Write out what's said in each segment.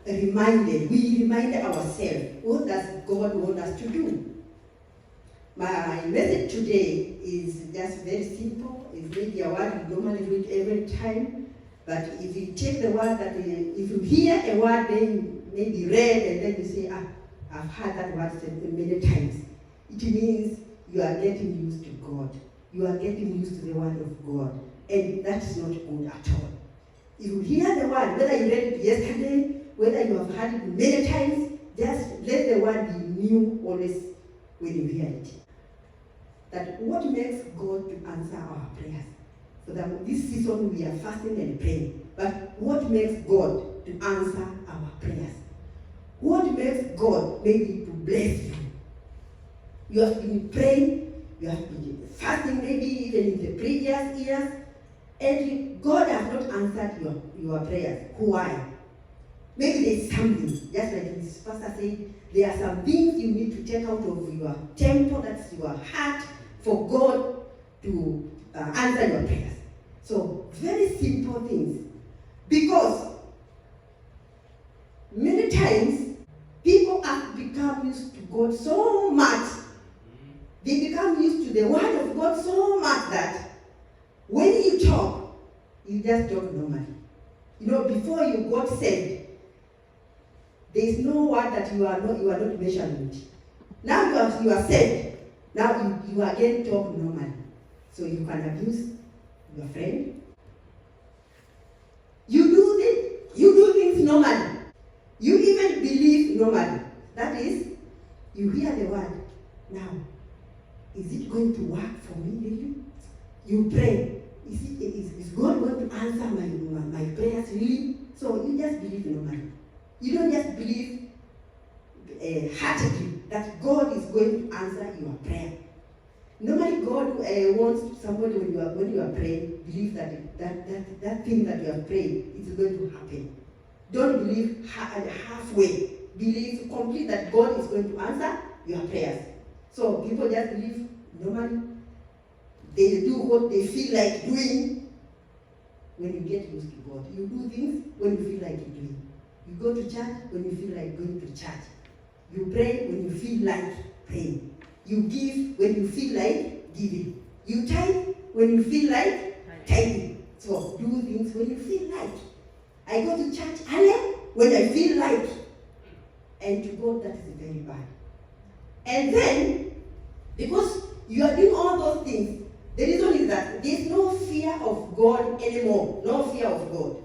reminded, we remind ourselves, what does God want us to do? My message today is just very simple. It's maybe a word we normally read every time, but if you take the word that, if you hear a word then maybe read and then you say, I've heard that word said many times, it means you are getting used to God. You are getting used to the word of God, and that's not good at all. If you hear the word, whether you read it yesterday, whether you have heard it many times, just let the word be new always when you hear it. That what makes God to answer our prayers? So that this season we are fasting and praying. But what makes God to answer our prayers? What makes God maybe to bless you? You have been praying, you have been fasting maybe even in the previous years, and God has not answered your prayers. Why? Maybe there's something, just like this pastor said, there are some things you need to take out of your temple, that's your heart, for God to answer your prayers. So, very simple things. Because many times, people have become used to God so much. They become used to the word of God so much that when you talk, you just talk normally. You know, before you got saved, there is no word that you are not measuring with. Now you are saved. Now you again talk normally. So you can abuse your friend. You do things normally. You even believe normally. That is, you hear the word. Now, is it going to work for me really? You pray. Is God going to answer my prayers really? So you just believe normally. You don't just believe heartedly that God is going to answer your prayer. Normally, God wants somebody when you are praying, believe that thing that you are praying is going to happen. Don't believe halfway. Believe complete that God is going to answer your prayers. So people just believe normally. They do what they feel like doing. When you get used to God, you do things when you feel like doing. You go to church when you feel like going to church. You pray when you feel like praying. You give when you feel like giving. You tithe when you feel like tithing. So do things when you feel like. I go to church early when I feel like. And to God, that is very bad. And then, because you are doing all those things, the reason is that there is no fear of God anymore. No fear of God.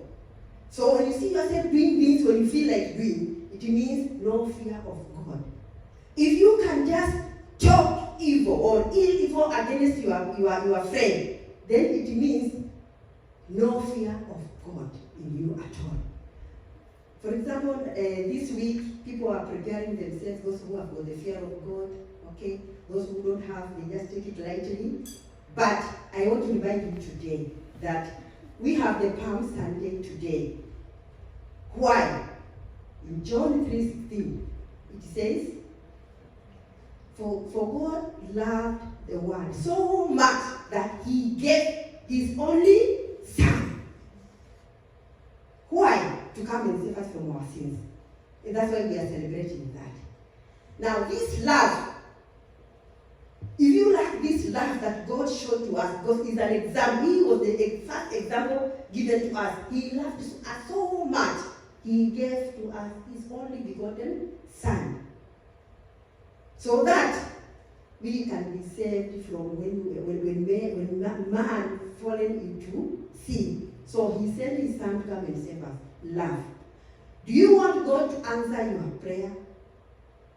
So when you see yourself doing things when you feel like doing, it means no fear of God. If you can just talk evil or ill evil against your friend, then it means no fear of God in you at all. For example, this week, people are preparing themselves, those who have got the fear of God, okay? Those who don't have, they just take it lightly. But I want to remind you today that we have the Palm Sunday today. Why? In John 3:16, it says, For God loved the world so much that he gave his only Son. Why? To come and save us from our sins. And that's why we are celebrating that. Now this love, if you like this love that God showed to us, because it's an example, he was the first example given to us. He loved us so much, he gave to us his only begotten Son. So that we can be saved from when man fallen into sin. So he sent his Son to come and save us. Love. Do you want God to answer your prayer?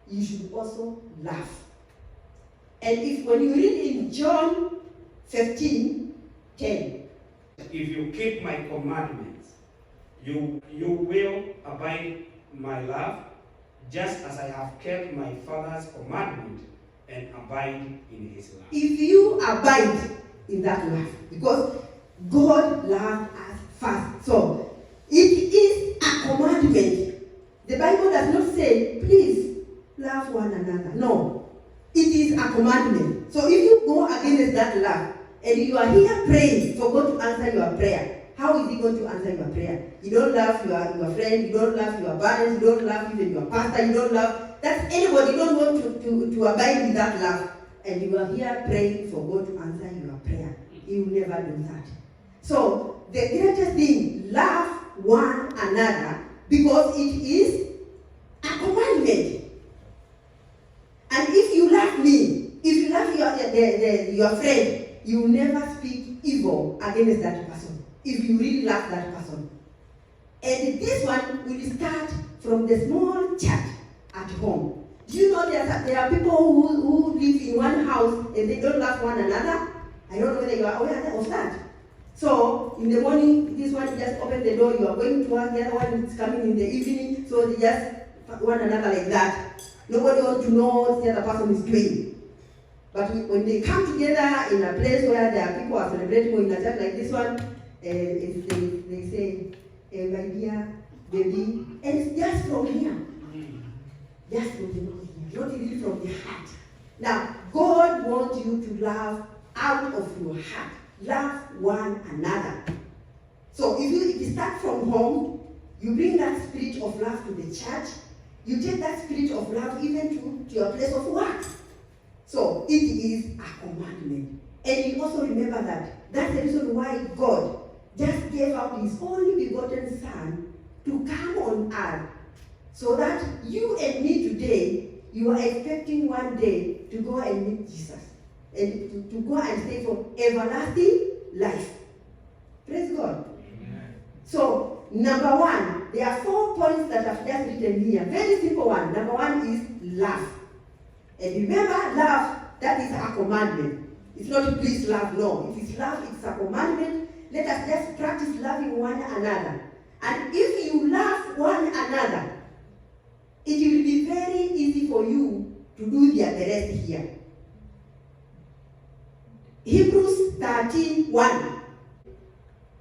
You should also love. And if when you read in John 15:10, if you keep my commandments, you will abide my love, just as I have kept my Father's commandment and abide in his love. If you abide in that love, because God loved us first. So it is a commandment. The Bible does not say, please love one another. No. It is a commandment. So if you go against that love, and you are here praying for God to answer your prayer, how is he going to answer your prayer? You don't love your friend, you don't love your parents, you don't love even your pastor, you don't love, that's anybody, you don't want to abide with that love. And you are here praying for God to answer your prayer. He will never do that. So, the greatest thing, love one another, because it is a commandment. And if you love me, if you love your friend, you will never speak evil against that person, if you really love that person. And this one will start from the small chat at home. Do you know there are people who live in one house and they don't love one another? I don't know whether you are aware of that. So, in the morning, this one just open the door, you are going to work, the other one is coming in the evening, so they just one another like that. Nobody wants to know what the other person is doing. But when they come together in a place where there are people are celebrating, or in a church like this one, they say, my dear baby, and it's just from here. Just from the mouth here, not really from the heart. Now, God wants you to love out of your heart. Love one another. So if you start from home, you bring that spirit of love to the church, you take that spirit of love even to your place of work. So it is a commandment. And you also remember that that's the reason why God just gave out his only begotten Son to come on earth. So that you and me today, you are expecting one day to go and meet Jesus. And to go and stay for everlasting life. Praise God. Amen. So, number one, there are 4 points that I've just written here. Very simple one. Number one is love. And remember, love, that is a commandment. It's not please love, no. If it's love, it's a commandment. Let us just practice loving one another. And if you love one another, it will be very easy for you to do the rest here. Hebrews 13:1.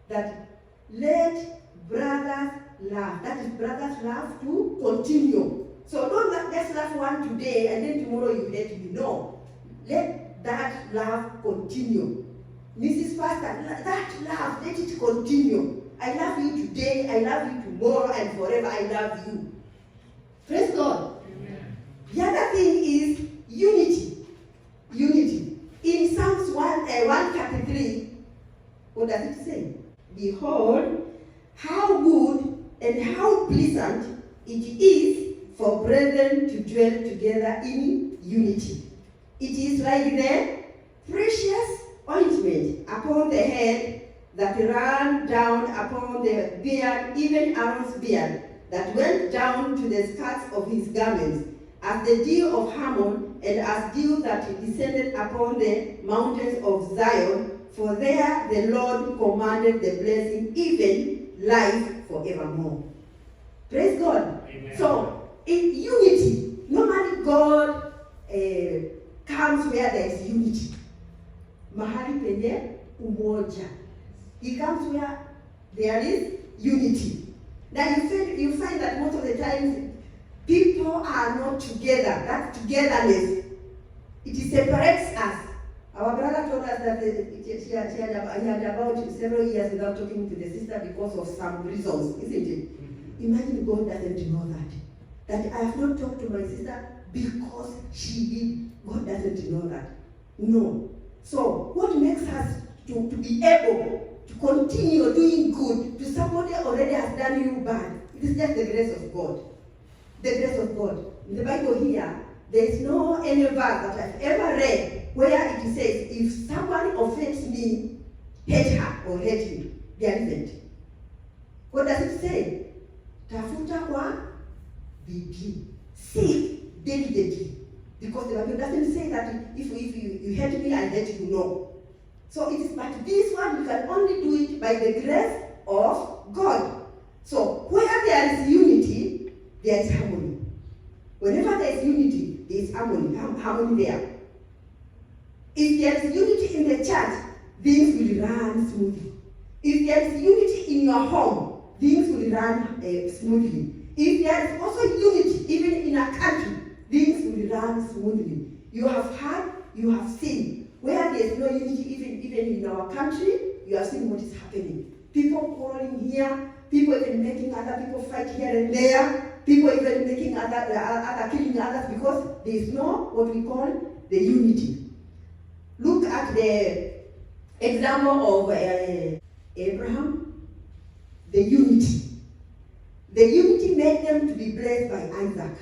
That let brothers love. That is brothers love to continue. So don't just love one today and then tomorrow you let me know. Let that love continue. Mrs. Pastor, that love, let it continue. I love you today, I love you tomorrow, and forever I love you. Praise God. Amen. The other thing is unity. Unity. In Psalms 133, what does it say? Behold, how good and how pleasant it is for brethren to dwell together in unity. It is like the precious ointment upon the head that ran down upon the beard, even Aaron's beard, that went down to the skirts of his garments, as the dew of Hermon, and as dew that descended upon the mountains of Zion, for there the Lord commanded the blessing, even life forevermore. Praise God. Amen. So, in unity, normally God comes where there is unity. Mahali penye umoja. He comes where there is unity. Now you find that most of the times people are not together. That togetherness, it separates us. Our brother told us that he had about several years without talking to the sister because of some reasons, isn't it? Mm-hmm. Imagine God doesn't know that. That I have not talked to my sister because she did. God doesn't know that. No. So what makes us to be able to continue doing good to somebody already has done you bad? It is just the grace of God. The grace of God. In the Bible here, there is no any verse that I've ever read where it says, if someone offends me, hate her or hate me. There isn't. What does it say? Tafuta kwa bidii. Seek diligently. Because the Bible doesn't say that if you hate me, I hate you. No. So it is, but this one you can only do it by the grace of God. So where there is unity, there is harmony. Whenever there is unity, there is harmony there. If there is unity in the church, things will run smoothly. If there is unity in your home, things will run smoothly. If there is also unity even in a country, things will run smoothly. You have heard, you have seen. Where there is no unity even in our country, you have seen what is happening. People quarreling here, people even making other people fight here and there, people even making other killing others because there is no what we call the unity. Look at the example of Abraham, the unity. The unity made them to be blessed by Isaac.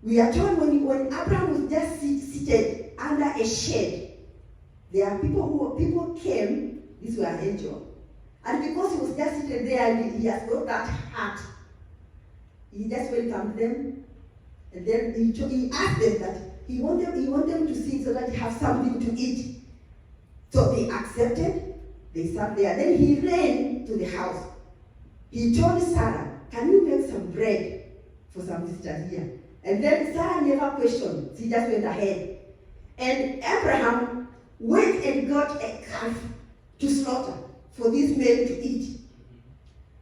We are told when Abraham was just seated under a shade, there are people came, these were angels, and because he was just seated there and he has got that heart, he just welcomed them, and then he asked them that he want them to see so that they have something to eat. So they accepted, they sat there. Then he ran to the house. He told Sarah, can you make some bread for some sisters here? And then Sarah never questioned, she just went ahead. And Abraham went and got a calf to slaughter for these men to eat.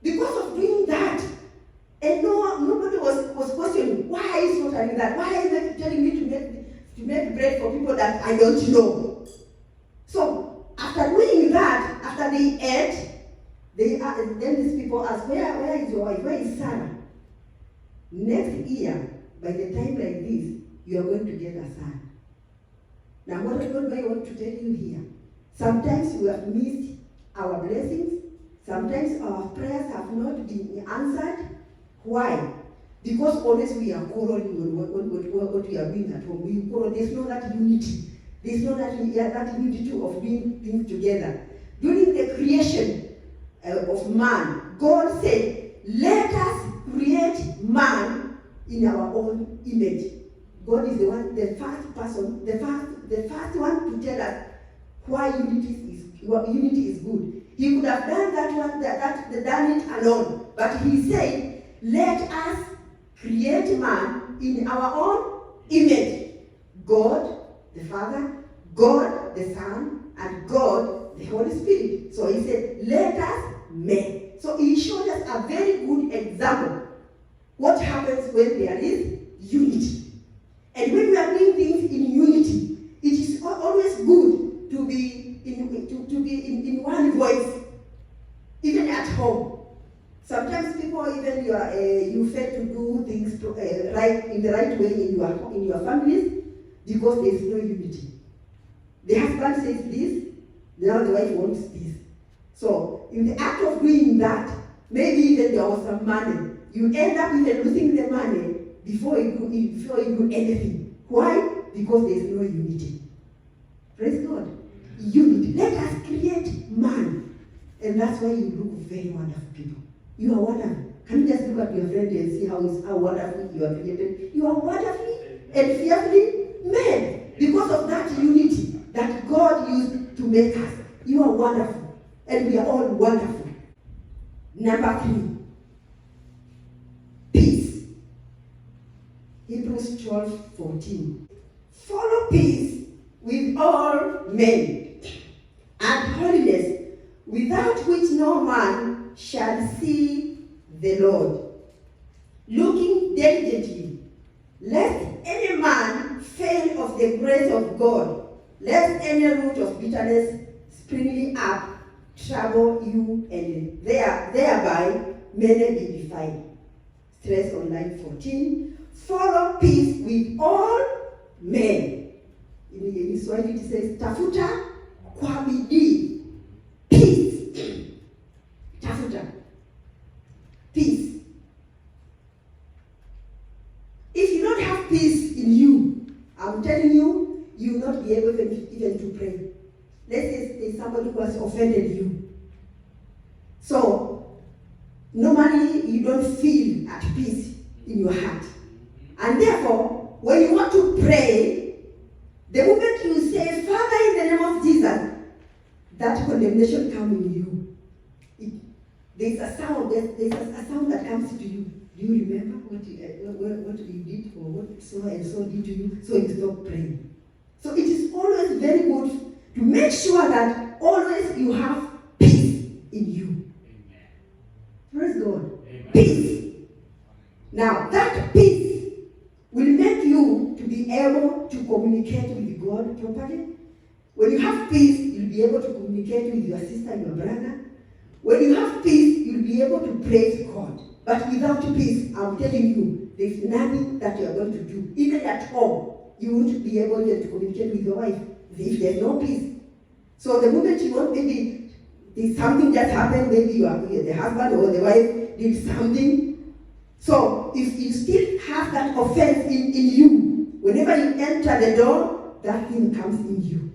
Because of doing that, and nobody was questioning, why is slaughtering that? Why are you telling me to make bread for people that I don't know? So after doing that, after they ate, then these people asked, where is your wife? Where is Sarah? Next year, by the time like this, you are going to get a son. Now what do I want to tell you here? Sometimes we have missed our blessings. Sometimes our prayers have not been answered. Why? Because always we are quarreling on what we are doing at home. We quarrel. There's no that unity. There's no that unity of doing things together. During the creation of man, God said, let us create man in our own image. God is the first person, the first one to tell us why unity is good. He could have done done it alone, but he said, let us create man in our own image. God the Father, God the Son, and God the Holy Spirit. So he said, let us make. So he showed us a very good example. What happens when there is unity? And when we are doing things in unity, it is always good to be in one voice, even at home. Sometimes people, even you fail to do things right in the right way in your families because there is no unity. The husband says this, now the wife wants this. So in the act of doing that, maybe even there was some money. You end up even losing the money before you do anything. Why? Because there is no unity. Praise God. Unity. Let us create man. And that's why you look very wonderful people. You are wonderful. Can you just look at your friend and see how wonderfully you are created? You are wonderfully and fearfully made because of that unity that God used to make us. You are wonderful. And we are all wonderful. Number 3. Peace. Hebrews 12:14. Follow peace with all men and holiness, without which no man shall see the Lord. Looking diligently, lest any man fail of the grace of God, lest any root of bitterness springing up trouble you, and thereby many be defiled. Stress on line 14. Follow peace with all men. In Swahili it says, tafuta kwa bidii. Peace. Tafuta. Peace. If you don't have peace in you, I'm telling you, you will not be able even to pray. Let's say there's somebody who has offended you. So, normally you don't feel at peace in your heart. And therefore, when you want to pray, the moment you say, Father, in the name of Jesus, that condemnation comes in you. There's a sound that comes to you. Do you remember what you did or what so and so did to you? So you stop praying. So it is always very good to make sure that always you have peace in you. Amen. Praise God. Amen. Peace. Now that peace will make you to be able to communicate with God properly. When you have peace, you'll be able to communicate with your sister and your brother. When you have peace, you'll be able to praise God. But without peace, I'm telling you, there's nothing that you are going to do. Even at home, you won't be able to communicate with your wife if there's no peace. So the moment you want, maybe there's something that happened, maybe the husband or the wife did something. So if you still have that offense in you, whenever you enter the door, that thing comes in you.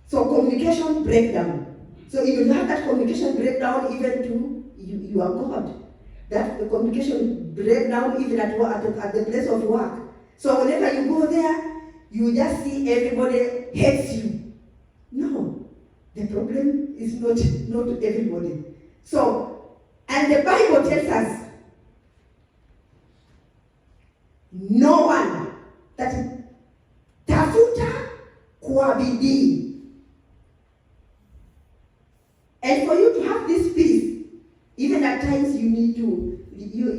So communication breakdown. So if you have that communication breakdown even to you are God. That the communication breakdown even at work, at the place of work. So whenever you go there, you just see everybody hates you. No, the problem is not everybody. So, and the Bible tells us, no one that tafuta kwa bidii. And for you to have this peace, even at times you need to, you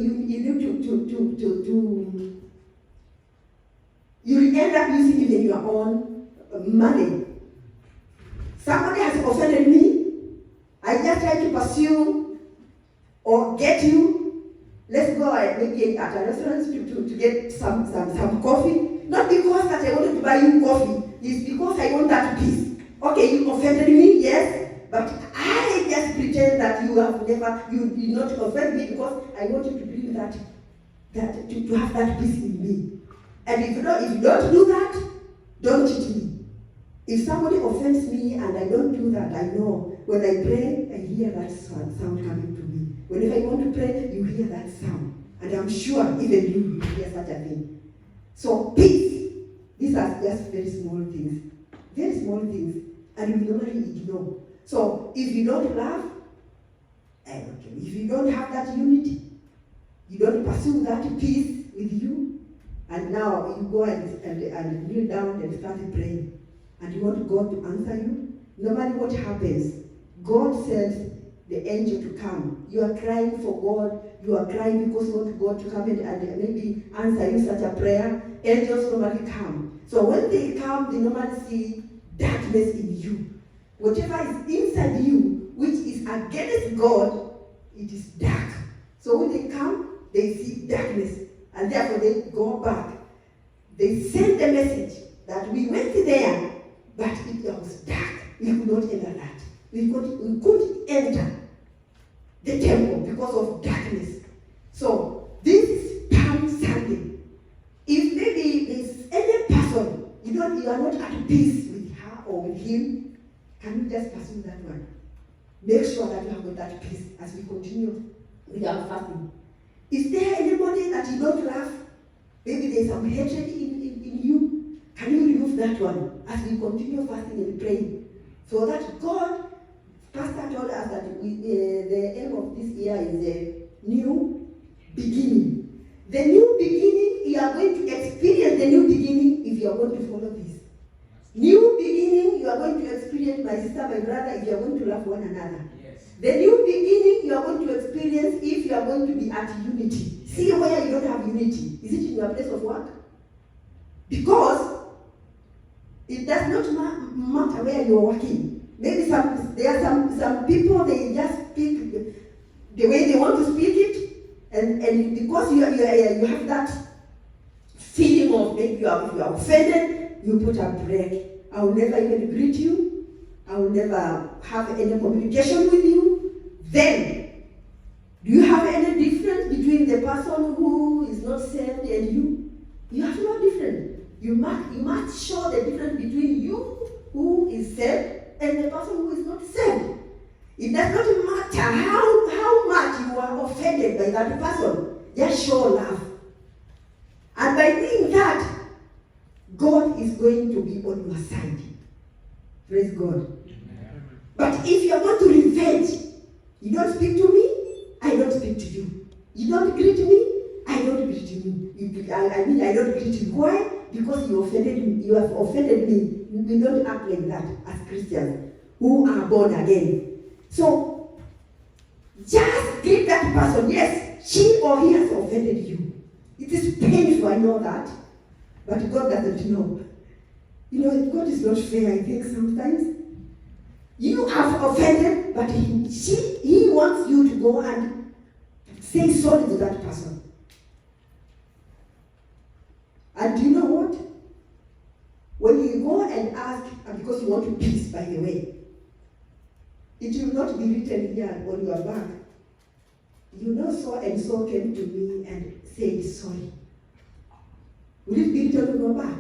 end up using even your own money. Somebody has offended me. I just try to pursue or get you. Let's go maybe at a restaurant to get some coffee. Not because that I wanted to buy you coffee. It's because I want that peace. Okay, you offended me, yes. But I just pretend that you did not offend me because I want you to bring that to have that peace in me. And if you don't do that, don't cheat me. If somebody offends me and I don't do that, I know when I pray, I hear that sound coming to me. Whenever I want to pray, you hear that sound. And I'm sure even you hear such a thing. So peace, these are just very small things. Very small things. And we normally ignore. So if you don't love, if you don't have that unity, you don't pursue that peace with you, and now you go and kneel down and start praying, and you want God to answer you, no matter what happens, God sends the angel to come. You are crying for God, you are crying because you want God to come and maybe answer you such a prayer. Angels normally come. So when they come, they normally see darkness in you. Whatever is inside you, which is against God, it is dark. So when they come, they see darkness, and therefore they go back. They send the message that we went there, but it was dark. We could not enter that. We couldn't enter the temple because of darkness. So this is Palm Sunday. If maybe there's any person you are not at peace with her or with him, can you just pursue that one? Make sure that you have got that peace as we continue with our fasting. Is there anybody that you don't love? Maybe there's some hatred in you. Can you remove that one as we continue fasting and praying? So that God, Pastor told us that the aim of this year is a new beginning. The new beginning, you are going to experience the new beginning if you are going to follow this. New beginning, you are going to experience, my sister, my brother, if you are going to love one another. Yes. The new beginning, you are going to experience if you are going to be at unity. Yes. See where you don't have unity. Is it in your place of work? Because it does not matter where you are working. Maybe there are some people, they just speak the way they want to speak it, and because you have that feeling of maybe you are offended, you put a break. I will never even greet you. I will never have any communication with you. Then, do you have any difference between the person who is not saved and you? You have no difference. You must show the difference between you who is saved and the person who is not saved. It does not matter how much you are offended by that person. Just show love. And by doing that, God is going to be on your side. Praise God. Amen. But if you are going to revenge, you don't speak to me, I don't speak to you. You don't greet me, I don't greet you. I don't greet you. Why? Because you offended me. You have offended me. We don't act like that as Christians who are born again. So, just greet that person. Yes, she or he has offended you. It is painful, I know that. But God doesn't know. You know, God is not fair, I think, sometimes. You have offended, but he wants you to go and say sorry to that person. And do you know what? When you go and ask, and because you want to peace, by the way, it will not be written here on your back. You know, so and so came to me and said sorry. Will it be written on your back?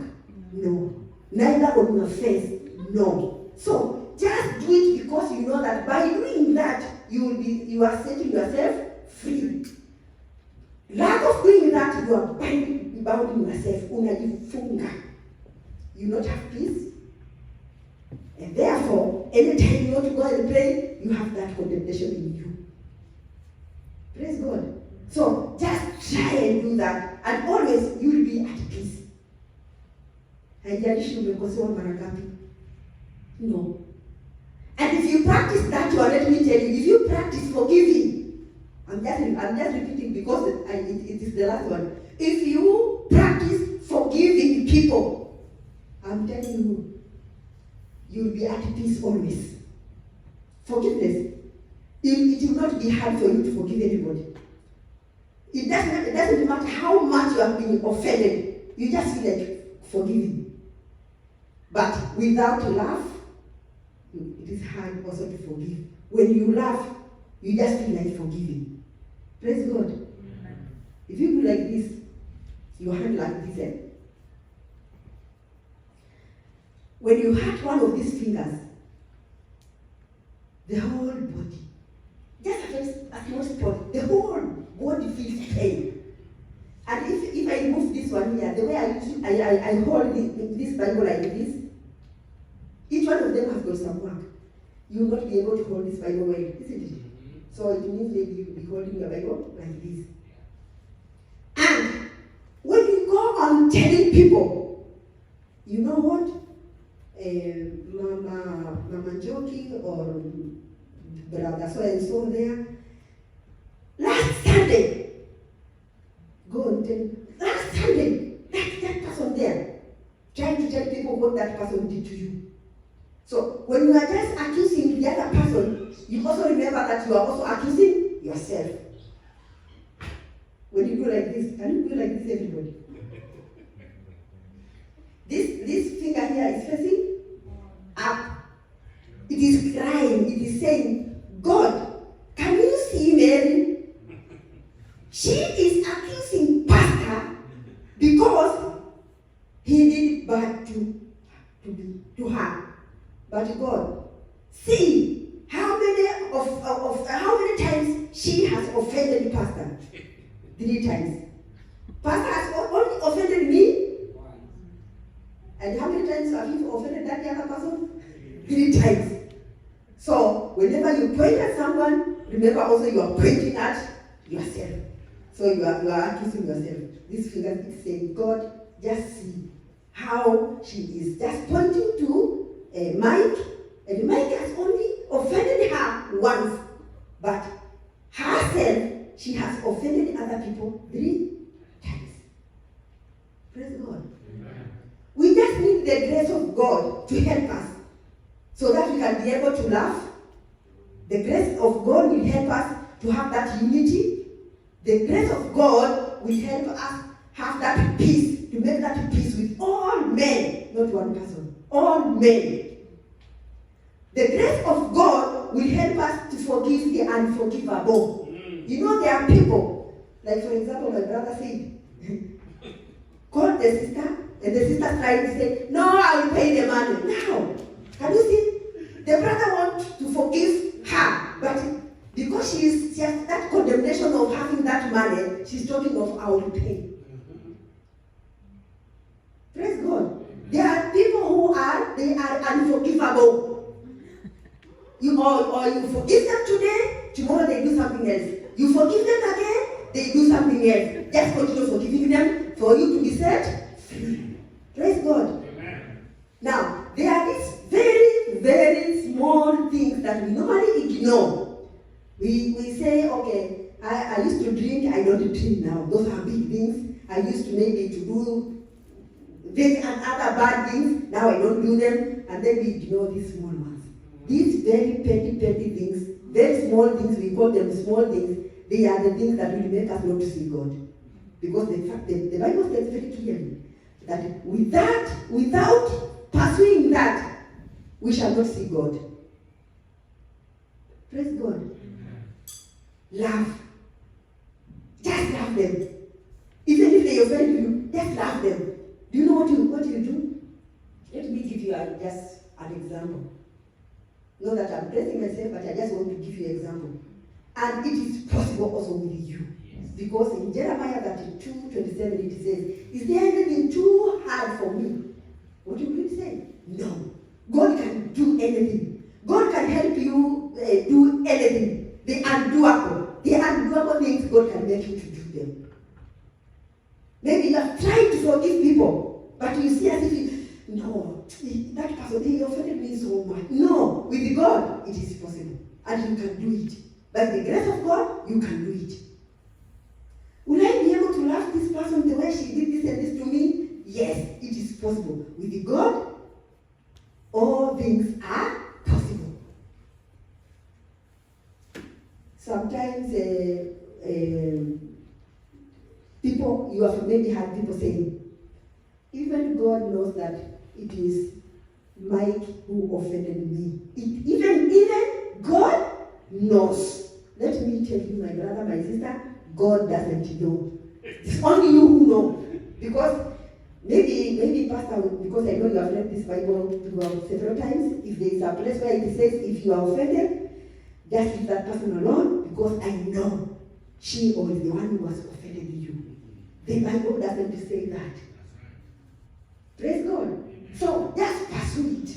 No. Neither on your face? No. So, just do it because you know that by doing that, you are setting yourself free. Lack of doing that, you are bounding yourself. Unajifunga. You not have peace. And therefore, anytime you want to go and pray, you have that condemnation in you. Praise God. So just try and do that, and always you will be at peace. Haijalishi umekosewa mara ngapi. No. And if you practice that, let me tell you, if you practice forgiving, I'm just repeating because it is the last one. If you practice forgiving people, I'm telling you, you'll be at peace always. Forgiveness. It will not be hard for you to forgive anybody. It doesn't matter how much you have been offended. You just feel like forgiving. But without love, it is hard also to forgive. When you laugh, you just feel like forgiving. Praise God. Amen. If you do like this, your hand like this. When you hurt one of these fingers, the whole body, just a small spot, the whole body feels pain. And if I move this one here, the way I hold this Bible like this, each one of them has got some work. You will not be able to hold this Bible well, isn't it? So it means maybe you will be holding your Bible like this. And when you go on telling people, you know what? Mama Joking or brother so and so there. Last Sunday, go and tell. Last Sunday, that person there, trying to tell people what that person did to you. So when you are just accusing the other person, you also remember that you are also accusing yourself. When you go like this, can you go like this, everybody? This finger here is facing up. It is crying. It is saying, God, can you see Mary? She is accusing Pastor because he did bad to her. But God, see how many times she has offended Pastor? 3 times. Pastor has only offended me. And how many times have you offended that other person? 3 times. So whenever you point at someone, remember also you are pointing at yourself. So you are accusing yourself. This finger is saying, God, just see how she is just pointing to Mike, and Mike has only offended her once, but herself, she has offended other people 3 times. Praise God. Amen. We just need the grace of God to help us so that we can be able to laugh. The grace of God will help us to have that unity. The grace of God will help us have that peace, to make that peace with all men, not one person, all men. The grace of God will help us to forgive the unforgivable. You know, there are people, like for example, my brother said, called the sister, and the sister tried to say, no, I will pay the money. Now, can you see? The brother wants to forgive her, but because she has that condemnation of having that money, she's talking of I will pay. Praise God. There are people who are unforgivable. You forgive them today, tomorrow they do something else. You forgive them again, they do something else. Just continue forgiving them for you to be set free. Praise God. Amen. Now, there are these very, very small things that we normally ignore. We say, okay, I used to drink, I don't drink now. Those are big things. I used to maybe to do They and other bad things, now I don't do them, and then we ignore these small ones. These very petty things, very small things, we call them small things, they are the things that will make us not to see God. Because the Bible says very clearly that without pursuing that, we shall not see God. Praise God. Amen. Love. Just love them. Even if they offend you, just love them. Do you know what you do? Let me give you just an example. Not that I'm praising myself, but I just want to give you an example. And it is possible also with you. Yes. Because in Jeremiah 32:27 it says, is there anything too hard for me? What do you say? No. God can do anything. God can help you do anything. The undoable things, God can make you to do them. Maybe you are trying to forgive people, but you see as if no, that person, they offended me so much. No, with God, it is possible. And you can do it. By the grace of God, you can do it. Will I be able to love this person the way she did this and this to me? Yes, it is possible. With God, all things are possible. Sometimes people, you have maybe had people saying, even God knows that it is Mike who offended me. Even God knows. Let me tell you, my brother, my sister, God doesn't know. It's only you who know. Because maybe Pastor, because I know you have read this Bible several times, if there is a place where it says, if you are offended, just leave that person alone, because I know she or is the one who has offended you. The Bible doesn't say that. Praise God. So just pursue it.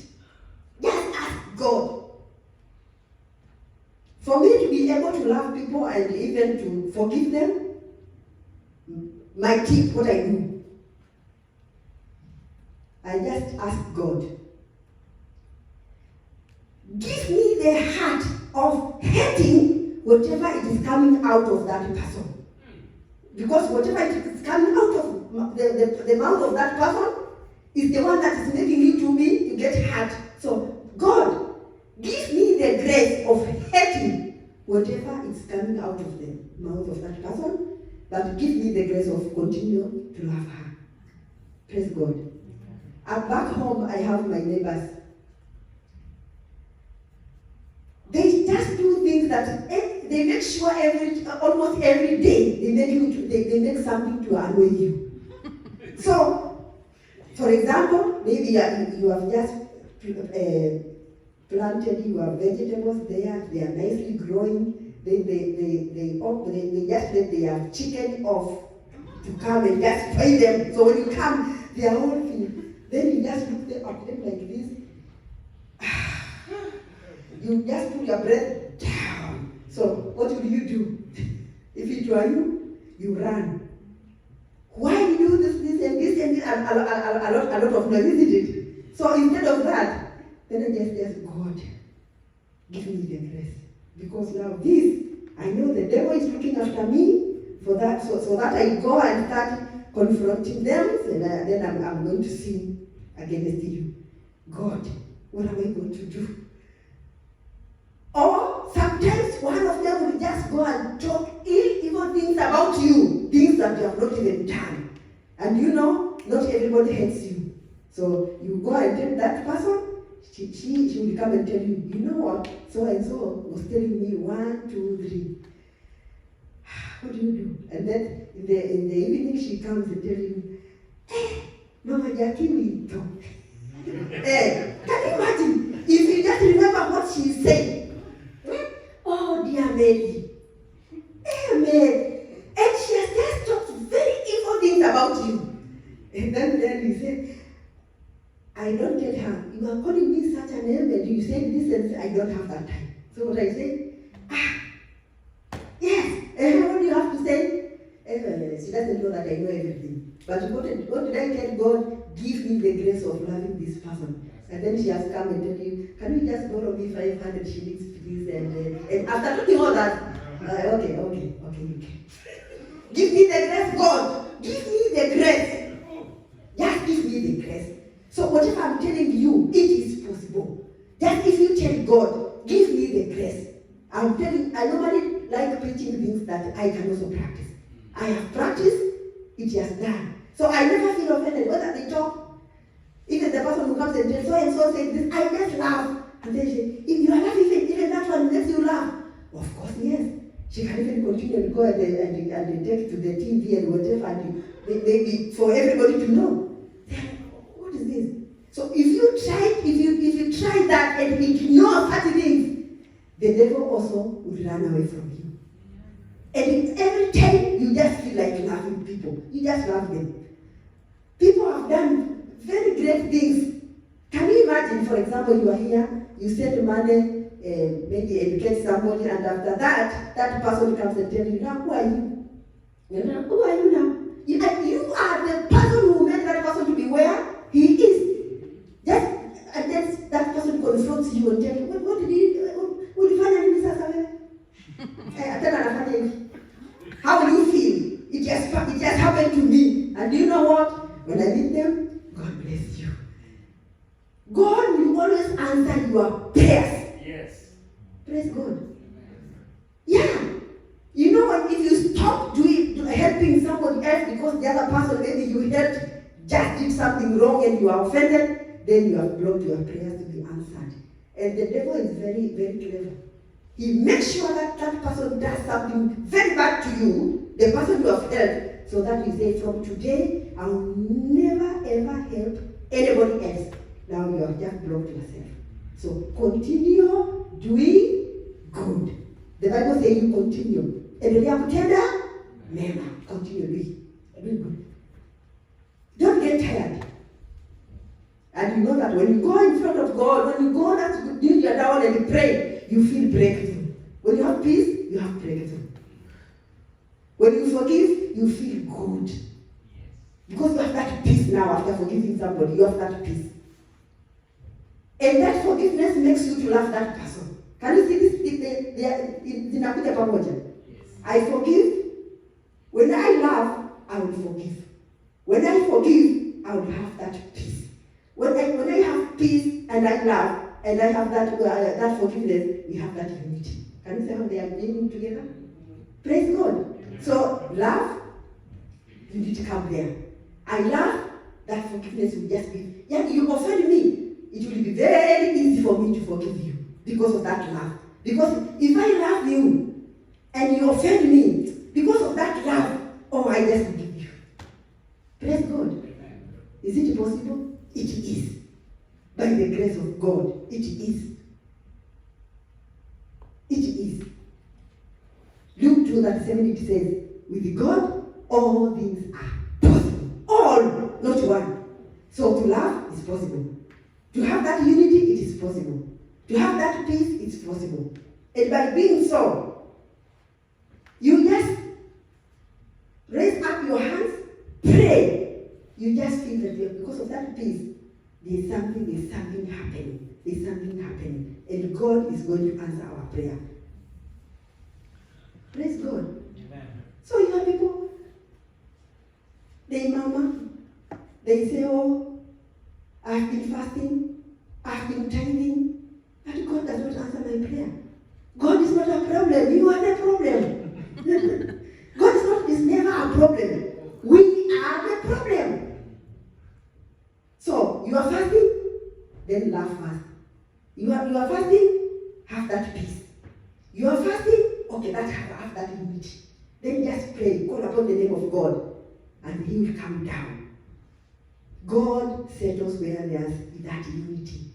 Just ask God. For me to be able to love people and even to forgive them, my tip, what I do, I just ask God, give me the heart of hating whatever it is coming out of that person. Because whatever it is coming out of the mouth of that person is the one that is making you to me to get hurt. So, God, give me the grace of hating whatever is coming out of the mouth of that person, but give me the grace of continuing to love her. Praise God. Back home, I have my neighbors. They just do things that they make sure almost every day they make something to annoy you. So, for example, maybe you have just planted your vegetables there, they are nicely growing. They just let their chicken off to come and just spray them. So when you come, they are all finished. Then you just look at them like this. You just put your breath down. So what will you do? If it were you, you run. Why you do this and this, and a lot of noise, isn't it? So instead of that, then I just ask God, give me the grace. Because now this, I know the devil is looking after me for that, so that I go and start confronting them, and then I'm going to sin against you. God, what am I going to do? Or sometimes one of them will just go and talk evil things about you, things that you have not even done. And you know, not everybody hates you. So you go and tell that person, she will come and tell you, you know what, so and so was telling me 1, 2, 3. What do you do? And then in the evening she comes and tells you, Mama Jackie will talk. Can you imagine? If you just remember what she said. Oh, dear Mary. Mary. And she has just talked very evil things about you. And then he said, I don't tell her, you are calling me such a name and you say this and I don't have that time. So what I say, yes, and what do you have to say? She doesn't know that I know everything. But what did I tell God? Give me the grace of loving this person. And then she has come and told you, can you just borrow me 500 shillings, please? And after talking all that, okay, you can. Give me the grace, God. Give me the grace. Just give me the grace. So whatever I'm telling you, it is possible. Just if you tell God, give me the grace. I'm telling you, I normally like preaching things that I can also practice. I have practiced, it has done. So I never feel offended. Whether they talk, even the person who comes and tells so and so said this, I just laugh. And then if you are laughing, even that one makes you laugh. Of course, yes. She can even continue and go and take to the TV and whatever, and maybe for everybody to know. What is this? So if you try that and ignore such things, the devil also will run away from you. And every time you just feel like laughing people, you just love them. People have done very great things. Can you imagine, for example, you are here, you send money, maybe educate somebody, and after that, that person comes and tells you, now who are you? Who are you now? You are the person who made that person to be where he is. Just, and then that person confronts you and tells you, what did he do? How will you feel? It just happened to me. And do you know what? When I meet them, God bless you. God will always answer your prayers. Yes. Praise God. Yeah. You know what? If you stop helping somebody else because the other person maybe you helped just did something wrong and you are offended, then you have blocked your prayers to be answered. And the devil is very, very clever. He makes sure that that person does something very bad to you, the person you have helped, so that you say, from today, I will never ever help anybody else. Now you have just blocked yourself. So continue doing good. The Bible says you continue. And when you have tender, never continue doing good. Don't get tired. And you know that when you go in front of God, when you go and kneel down and pray, you feel breakthrough. When you have peace, you have breakthrough. When you forgive, you feel good. Because you have that peace now after forgiving somebody, you have that peace. And that forgiveness makes you to love that person. Can you see this? I forgive. When I love, I will forgive. When I forgive, I will have that peace. When I have peace and I love and I have that forgiveness, we have that unity. Can you see how they are living together? Praise God. So love, you need to come there. I love, that forgiveness will just be. Yeah, you offend me. It will be very easy for me to forgive you because of that love. Because if I love you and you offend me, because of that love, oh, I just forgive you. Praise God. Is it possible? It is. By the grace of God, it is. It is. Luke 2:37 it says, with God, all things are possible. All, not one. So to love is possible. To have that unity, it is possible. To have that peace, it's possible. And by being so, you just raise up your hands, pray. You just feel that because of that peace, there's something happening. There's something happening. And God is going to answer our prayer. Praise God. Amen. So you have people, they murmur, they say, oh, I've been fasting, I've been tithing, but God does not answer my prayer. God is not a problem, you are the problem. God is never a problem. We are the problem. So, you are fasting, then laugh fast. You are fasting, have that peace. You are fasting, okay, have that unity. Then just pray, call upon the name of God, and He will come down. God settles where there's that unity.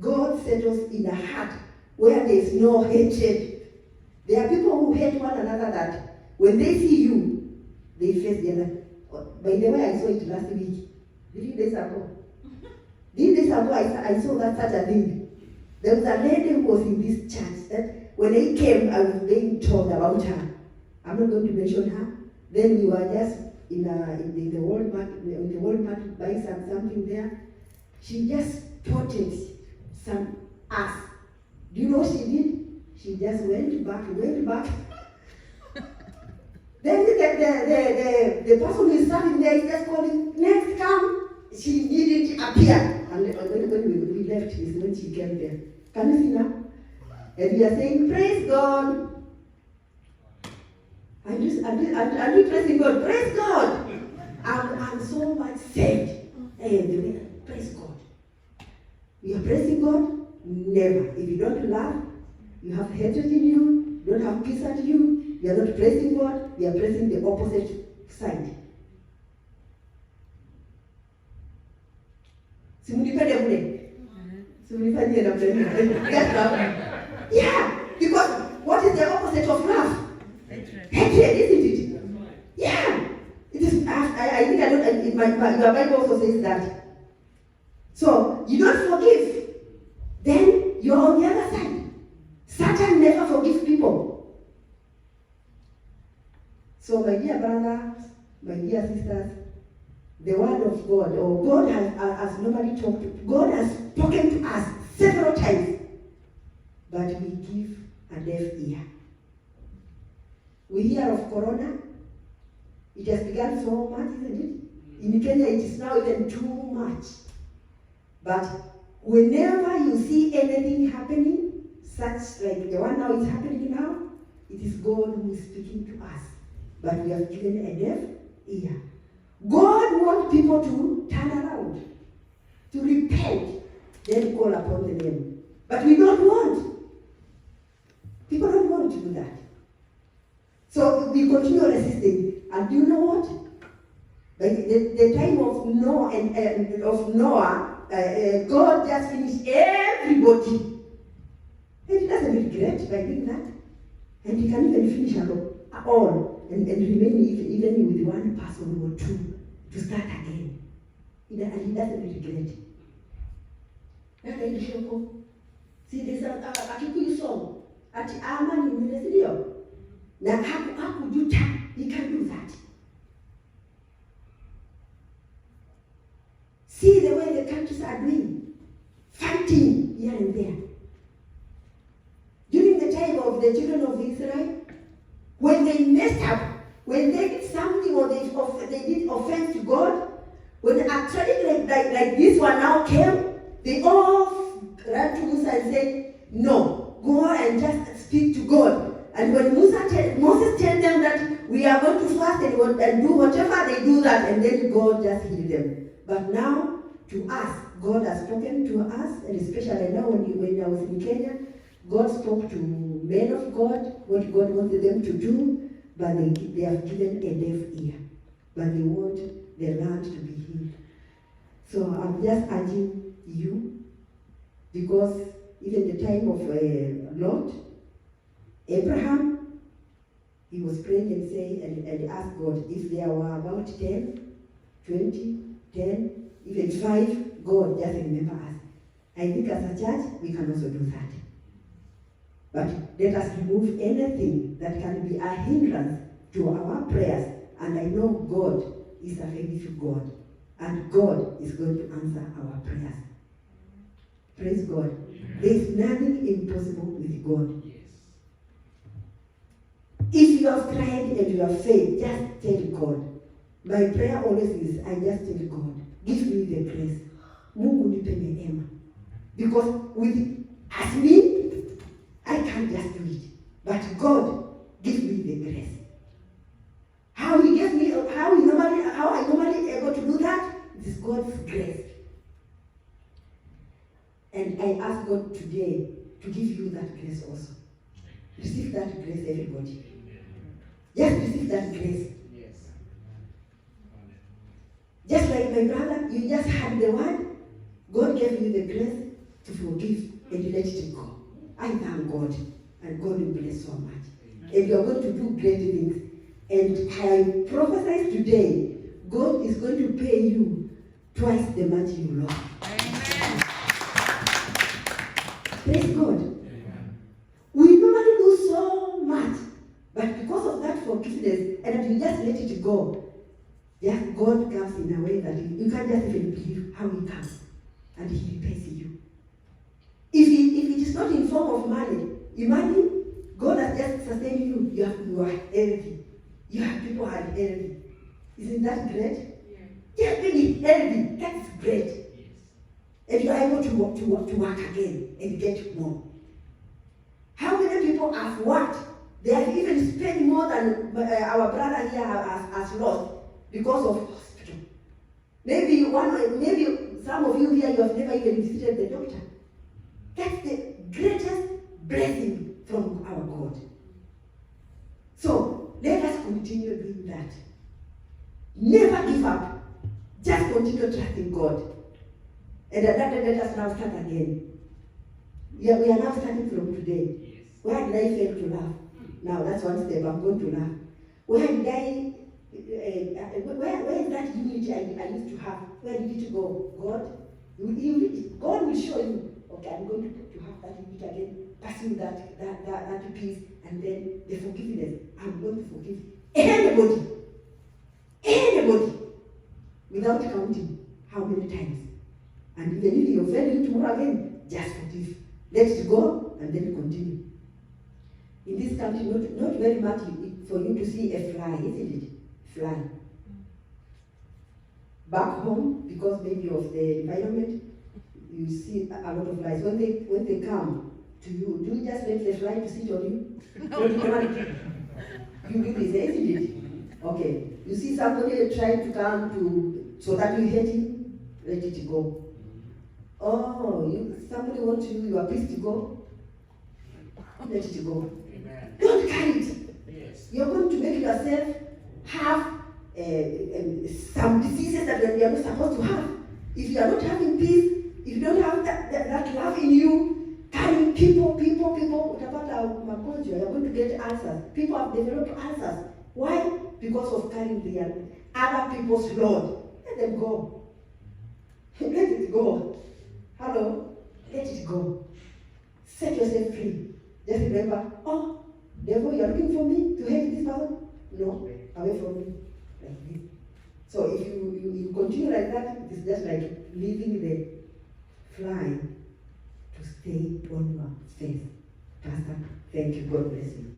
God settles in a heart where there is no hatred. There are people who hate one another that when they see you, they face the other. By the way, I saw it last week. 3 days ago. 3 days ago, I saw that such a thing. There was a lady who was in this church that when I came, I was being told about her. I'm not going to mention her. Then we were just in the Walmart buying something there. She just spotted some ass. Do you know what she did? She just went back. Then the person who is standing there is just calling, next come. She needed here. And when we left, is when she came there. Can you see now? And we are saying, praise God. And we praising God. Praise God. I'm so much saved. And praise God. We are praising God. Never. If you don't laugh, you have hatred in you, you don't have peace at you, you are not praising God, you are praising the opposite side. Simunipende mune. Simunifanyie na mune. That's love. Yeah, because what is the opposite of love? Hatred, isn't it? Yeah. It is. I think I don't. Your Bible also says that. So you don't forgive. Then you're on the other side. Satan never forgives people. So my dear brothers, my dear sisters, the word of God, or God has normally talked to, God has spoken to us several times, but we give a deaf ear. We hear of Corona. It has begun so much, isn't it? In Kenya, it is now even too much. But whenever you see anything happening, such like the one now is happening now, it is God who is speaking to us. But we have given a deaf ear. God wants people to turn around, to repent, then call upon the name. But we don't want. People don't want to do that. So we continue resisting. And do you know what? Like the time of Noah, God just finished everybody. And he doesn't regret by doing that. And he can even finish all and remain even with one person or two to start again. And he doesn't regret. See, there's a Kikuyu song. At Amani Ministrio. Now, how could you tell? He can do that. See the way the countries are doing, fighting here and there. During the time of the children of Israel, when they messed up, when they did something or they did offense to God, when a tragedy like this one now came, they all ran to Musa and said, no, go and just speak to God. And when Moses told them that we are going to fast and do whatever they do that, and then God just healed them. But now, to us, God has spoken to us, and especially now when I was in Kenya, God spoke to men of God, what God wanted them to do, but they have given a deaf ear. But they want the land to be healed. So I'm just urging you, because even the time of Lot, Abraham, he was praying and saying and asked God, if there were about 10, 20, 10, even 5, God, just remember us. I think as a church, we can also do that. But let us remove anything that can be a hindrance to our prayers. And I know God is a faithful God. And God is going to answer our prayers. Praise God. There is nothing impossible with God. If you have tried and you have failed, just tell God. My prayer always is, I just tell God, give me the grace. Mungu nipe neema. Because as me, I can't just do it. But God, give me the grace. How I normally able to do that? It is God's grace. And I ask God today to give you that grace also. Receive that grace, everybody. Just receive that grace. Yes. Just like my brother, you just had the word. God gave you the grace to forgive and let it go. I thank God, and God will bless so much. And you are going to do great things. And I prophesy today, God is going to pay you twice the much you lost. Amen. Praise God. Amen. We normally do so much, but because of that forgiveness, and you just let it go, God comes in a way that you can't just even believe how He comes, and He repays you. If it is not in form of money, imagine God has just sustained you. You are healthy. You have people who are healthy. Isn't that great? Yeah. Just being healthy, that's great. Yes. and you are able to work again and get more. How many people have worked? They have even spent more than our brother here has lost because of hospital. Maybe some of you here, you have never even visited the doctor. That's the greatest blessing from our God. So let us continue doing that. Never give up. Just continue trusting God. And let us now start again. Yeah, we are now starting from today. Yes. Where did I fail to laugh? Now that's one step. I'm going to laugh. Where did I? Where is that unity I used to have? Where did it go? God, God will show you. Okay, I'm going to have that unity again. Pursue that peace, and then the forgiveness. I'm going to forgive anybody, without counting how many times. And even if you offend you tomorrow again, just forgive. Let it go, and then continue. In this country, not very much for you to see a fly, isn't it? Fly. Back home, because maybe of the environment, you see a lot of flies. When they come to you, do you just let the fly to sit on you? No. You do this, isn't it? Okay. You see somebody trying to come to so that you hate him, let it go. Oh, somebody wants your peace to go, let it go. Amen. Don't carry it. Yes. You're going to make yourself have some diseases that you are not supposed to have. If you are not having peace, if you don't have that love in you, carrying people, what about our magonjwa? You're going to get ulcers. People have developed ulcers. Why? Because of carrying the other people's load. Let them go. Let it go. Hello? Let it go. Set yourself free. Just remember, oh, devil, you're looking for me to hate this person? No, away from me. Like this. So if you continue like that, it's just like leaving the fly to stay on your face. Pastor, thank you. God bless you.